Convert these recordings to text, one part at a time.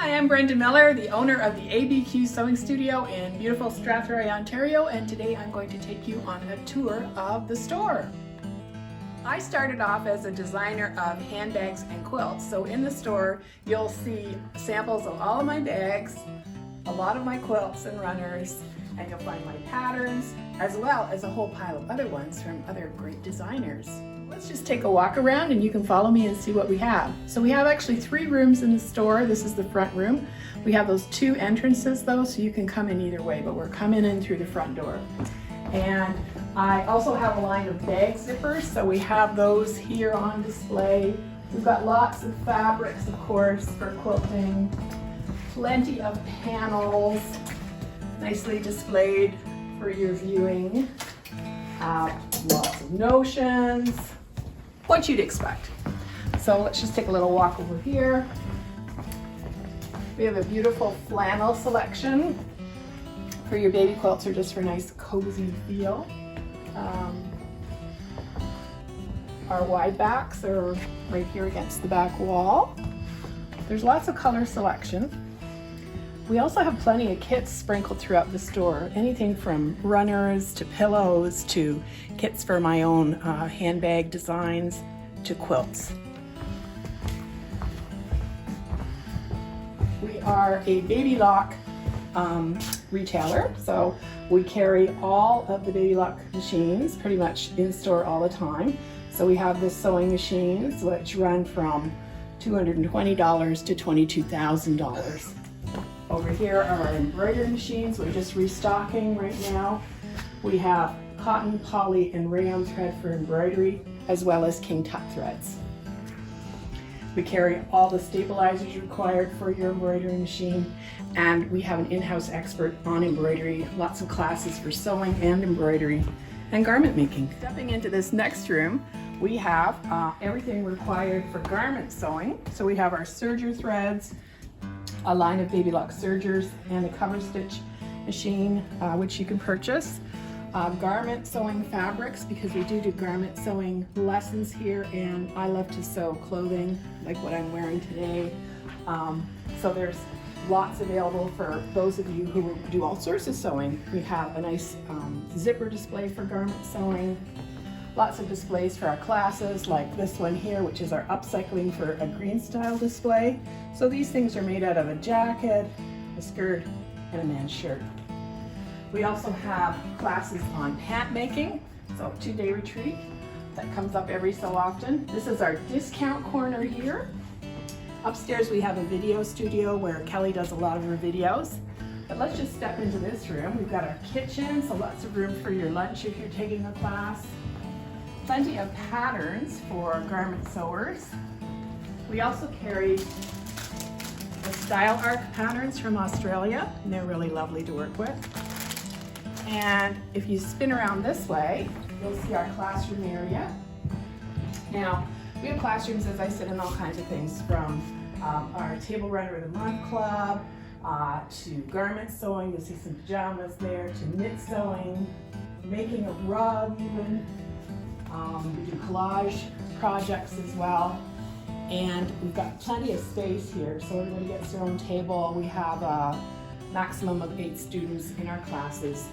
Hi, I'm Brenda Miller, the owner of the ABQ Sewing Studio in beautiful Strathroy, Ontario, and today I'm going to take you on a tour of the store. I started off as a designer of handbags and quilts, so in the store you'll see samples of all of my bags, a lot of my quilts and runners, and you'll find my patterns, as well as a whole pile of other ones from other great designers. Let's just take a walk around and you can follow me and see what we have. So we have actually 3 rooms in the store. This is the front room. We have those 2 entrances though, so you can come in either way, but we're coming in through the front door. And I also have a line of bag zippers, so we have those here on display. We've got lots of fabrics, of course, for quilting. Plenty of panels, nicely displayed for your viewing. Lots of notions, what you'd expect. So let's just take a little walk over here. We have a beautiful flannel selection for your baby quilts or just for a nice cozy feel. Our wide backs are right here against the back wall. There's lots of color selection. We also have plenty of kits sprinkled throughout the store, anything from runners to pillows to kits for my own handbag designs to quilts. We are a baby lock retailer, so we carry all of the baby lock machines pretty much in store all the time. So we have the sewing machines which run from $220 to $22,000. Over here are our embroidery machines. We're just restocking right now. We have cotton, poly, and rayon thread for embroidery, as well as king tut threads. We carry all the stabilizers required for your embroidery machine, and we have an in-house expert on embroidery, lots of classes for sewing and embroidery and garment making. Stepping into this next room, we have everything required for garment sewing. So we have our serger threads, a line of baby lock sergers, and a cover stitch machine which you can purchase. Garment sewing fabrics, because we do garment sewing lessons here, and I love to sew clothing like what I'm wearing today. So there's lots available for those of you who do all sorts of sewing. We have a nice zipper display for garment sewing. Lots of displays for our classes, like this one here, which is our upcycling for a green style display. So these things are made out of a jacket, a skirt, and a man's shirt. We also have classes on pant making, so a 2-day retreat that comes up every so often. This is our discount corner here. Upstairs we have a video studio where Kelly does a lot of her videos. But let's just step into this room. We've got our kitchen, so lots of room for your lunch if you're taking a class. Plenty of patterns for garment sewers. We also carry the style arc patterns from Australia, and they're really lovely to work with. And if you spin around this way, you'll see our classroom area. Now, we have classrooms, as I said, in all kinds of things, from our Table Runner of the Month Club to garment sewing. You'll see some pajamas there, to knit sewing, making a rug even. We do collage projects as well, and we've got plenty of space here, so everybody gets their own table. We have a maximum of 8 students in our classes,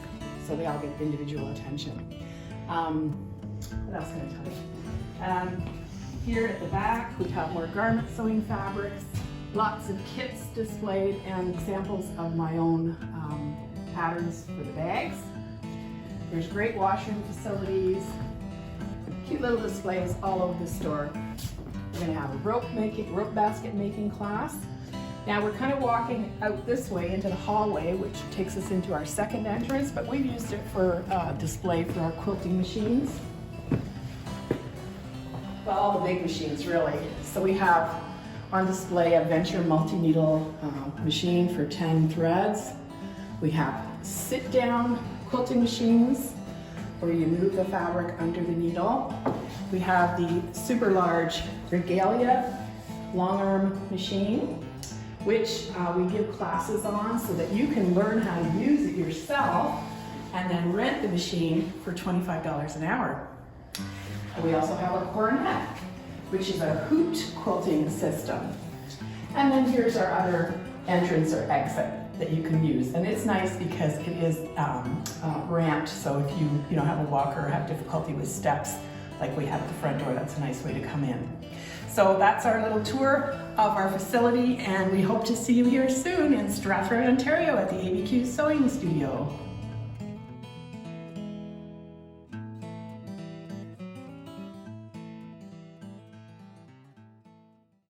so they all get individual attention. What else can I tell you? Here at the back, we have more garment sewing fabrics, lots of kits displayed, and samples of my own patterns for the bags. There's great washroom facilities. Cute little displays all over the store. We're going to have a rope basket making class. Now we're kind of walking out this way into the hallway, which takes us into our second entrance, but we've used it for display for our quilting machines. Well, all the big machines really. So we have on display a Venture multi-needle machine for 10 threads. We have sit-down quilting machines, where you move the fabric under the needle. We have the super large Regalia long arm machine, which we give classes on so that you can learn how to use it yourself and then rent the machine for $25 an hour. And we also have a Coronet, which is a hoot quilting system. And then here's our other entrance or exit that you can use. And it's nice because it is ramped, so if you have a walker or have difficulty with steps like we have at the front door, that's a nice way to come in. So that's our little tour of our facility, and we hope to see you here soon in Strathroy, Ontario at the ABQ Sewing Studio.